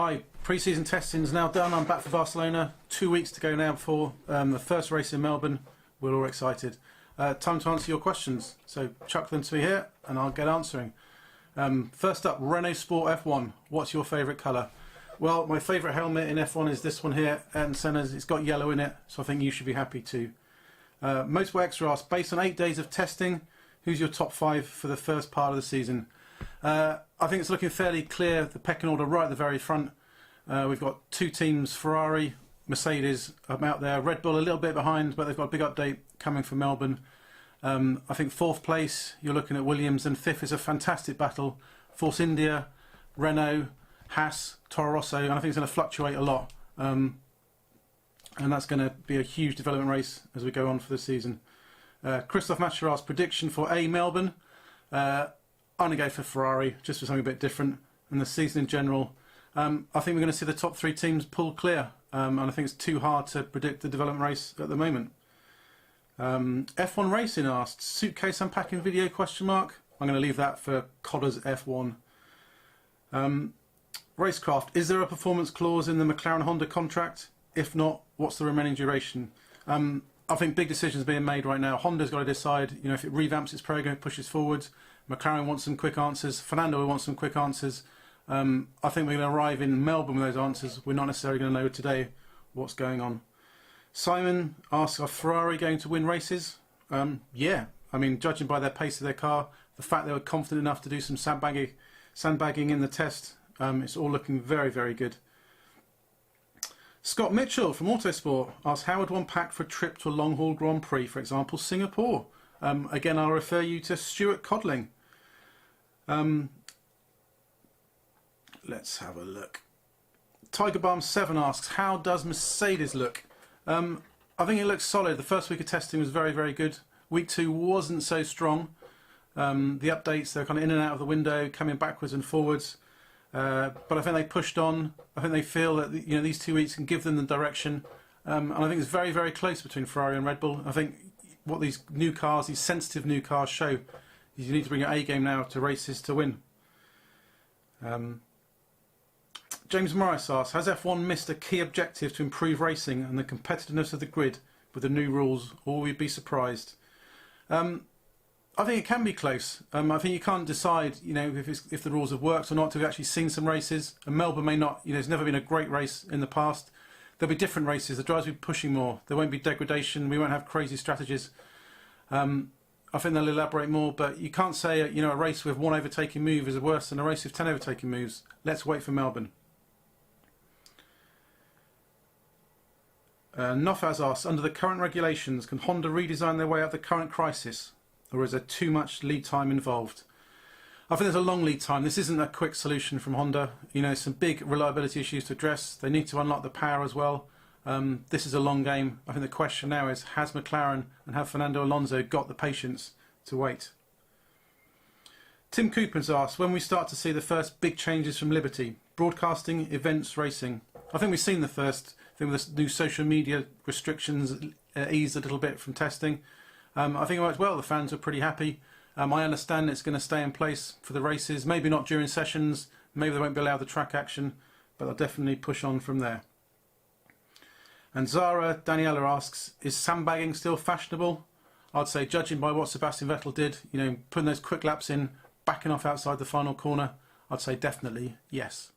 Hi, pre-season testing is now done. I'm back for Barcelona. 2 weeks to go now before the first race in Melbourne. We're all excited. Time to answer your questions. So chuck them to me here and I'll get answering. First up, Renault Sport F1. What's your favourite colour? Well, my favourite helmet in F1 is this one here, and Senna's. It's got yellow in it, so I think you should be happy too. Motorsport Extra asks, based on 8 days of testing, who's your top 5 for the first part of the season? I think it's looking fairly clear, the pecking order right at the very front. We've got 2 teams, Ferrari, Mercedes out there, Red Bull a little bit behind, but they've got a big update coming from Melbourne. I think 4th place, you're looking at Williams, and 5th is a fantastic battle. Force India, Renault, Haas, Toro Rosso, and I think it's going to fluctuate a lot. And that's going to be a huge development race as we go on for the season. Christoph Macher asks, prediction for Melbourne. I'm going to go for Ferrari, just for something a bit different. And the season in general, I think we're going to see the top 3 teams pull clear. And I think it's too hard to predict the development race at the moment. F1 Racing asked, suitcase unpacking video, question mark? I'm going to leave that for Codder's F1. Racecraft, is there a performance clause in the McLaren Honda contract? If not, what's the remaining duration? I think big decisions being made right now. Honda's got to decide, if it revamps its program, pushes forwards. McLaren wants some quick answers. Fernando wants some quick answers. I think we're going to arrive in Melbourne with those answers. We're not necessarily going to know today what's going on. Simon asks, are Ferrari going to win races? Yeah. I mean, judging by their pace of their car, the fact they were confident enough to do some sandbagging in the test, it's all looking very, very good. Scott Mitchell from Autosport asks, how would one pack for a trip to a long-haul Grand Prix, for example, Singapore? Again, I'll refer you to Stuart Codling. Let's have a look. Tiger Balm 7 asks, how does Mercedes look? I think it looks solid. The first week of testing was very, very good. Week 2 wasn't so strong. The updates, they're kind of in and out of the window, coming backwards and forwards. But I think they pushed on. I think they feel that these 2 weeks can give them the direction. And I think it's very, very close between Ferrari and Red Bull. I think what these new cars, these sensitive new cars show, is you need to bring your A game now to races to win. James Morris asks, has F1 missed a key objective to improve racing and the competitiveness of the grid with the new rules, or will we be surprised? I think it can be close. I think you can't decide, if the rules have worked or not till we've actually seen some races. And Melbourne may not. There's never been a great race in the past. There'll be different races. The drivers will be pushing more. There won't be degradation. We won't have crazy strategies. I think they'll elaborate more. But you can't say, a race with 1 overtaking move is worse than a race with 10 overtaking moves. Let's wait for Melbourne. Nofaz asks, under the current regulations, can Honda redesign their way out of the current crisis? Or is there too much lead time involved? I think there's a long lead time. This isn't a quick solution from Honda. Some big reliability issues to address. They need to unlock the power as well. This is a long game. I think the question now is, has McLaren and have Fernando Alonso got the patience to wait? Tim Cooper's asked, when we start to see the first big changes from Liberty, broadcasting, events, racing. I think we've seen the first thing with the new social media restrictions eased a little bit from testing. I think it worked well. The fans were pretty happy. I understand it's going to stay in place for the races. Maybe not during sessions. Maybe they won't be allowed the track action, but they'll definitely push on from there. And Zara Daniela asks, is sandbagging still fashionable? I'd say, judging by what Sebastian Vettel did, putting those quick laps in, backing off outside the final corner, I'd say definitely yes.